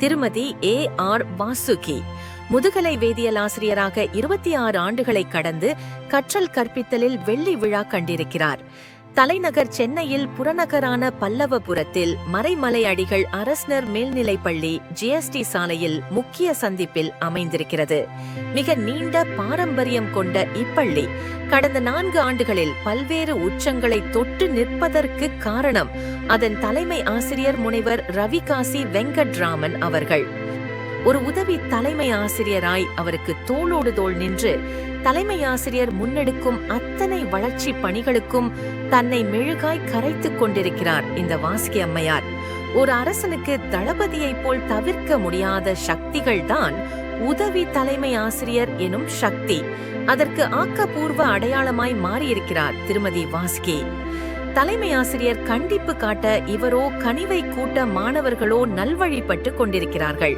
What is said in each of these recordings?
திருமதி A.R. வாசுகி. முதுகலை வேதியியல் ஆசிரியராக 26 ஆண்டுகளை கடந்து கற்றல் கற்பித்தலில் வெள்ளி விழா கண்டிருக்கிறார். தலைநகர் சென்னையில் புறநகரான பல்லவபுரத்தில் மறைமலை அடிகள் அரசினர் மேல்நிலைப்பள்ளி GST சாலையில் முக்கிய சந்திப்பில் அமைந்திருக்கிறது. மிக நீண்ட பாரம்பரியம் கொண்ட இப்பள்ளி கடந்த 4 ஆண்டுகளில் பல்வேறு உச்சங்களை தொட்டு நிற்பதற்கு காரணம் அதன் தலைமை ஆசிரியர் முனைவர் ரவிகாசி வெங்கட்ராமன் அவர்கள். ஒரு உதவி தலைமை ஆசிரியராய் அவருக்கு தோளோடு தோள் நின்று தலைமை ஆசிரியர் முன்னெடுக்கும் அத்தனை வளர்ச்சி பணிகளுக்கும் தன்னை மெழுகாய் கரைத்துக் கொண்டிருக்கிறார் இந்த வாசுகி அம்மையார். ஒரு அரசனுக்கு தளபதியைப் போல் தவிர்க்க முடியாத சக்திகள் தான் உதவி தலைமை ஆசிரியர் எனும் சக்தி. அதற்கு ஆக்கப்பூர்வ அடையாளமாய் மாறியிருக்கிறார் திருமதி வாசுகி. தலைமை ஆசிரியர் கண்டிப்பு காட்ட இவரோ கனிவை கூட்ட மாணவர்களோ நல்வழிப்பட்டு கொண்டிருக்கிறார்கள்.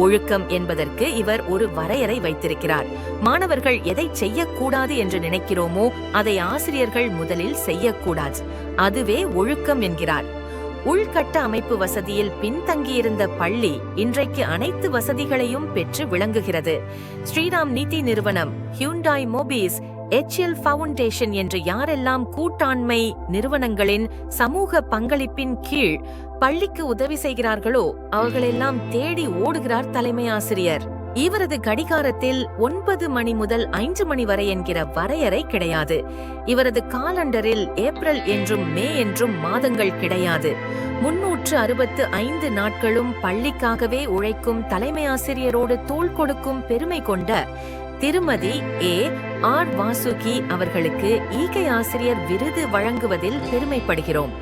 ஒழுக்கம் என்பதற்கு இவர் ஒரு வரையறை வைத்திருக்கிறார். மாணவர்கள் எதை செய்யக்கூடாது என்று நினைக்கிறோமோ அதை ஆசிரியர்கள் முதலில் செய்யக்கூடாது, அதுவே ஒழுக்கம் என்கிறார். உள்கட்ட அமைப்பு வசதியில் பின்தங்கியிருந்த பள்ளி இன்றைக்கு அனைத்து வசதிகளையும் பெற்று விளங்குகிறது. ஸ்ரீராம் நிதி நிறுவனம், ஹியூண்டாய் மோபிஸ், HL ஃபவுண்டேஷன் என்று யாரெல்லாம் கூட்டாண்மை நிறுவனங்களின் சமூக பங்களிப்பின் கீழ் பள்ளிக்கு உதவி செய்கிறார்களோ அவர்களெல்லாம் தேடி ஓடுகிறார் தலைமை ஆசிரியர். இவரது கடிகாரத்தில் 9 மணி முதல் 5 மணி வரை என்கிற வரையறை கிடையாது. இவரது காலண்டரில் ஏப்ரல் என்றும் மே என்றும் மாதங்கள் கிடையாது. 365 நாட்களும் பள்ளிக்காகவே உழைக்கும் தலைமை ஆசிரியரோடு தோள் கொடுக்கும் பெருமை கொண்ட திருமதி A.R. வாசுகி அவர்களுக்கு ஈகை ஆசிரியர் விருது வழங்குவதில் பெருமைப்படுகிறோம்.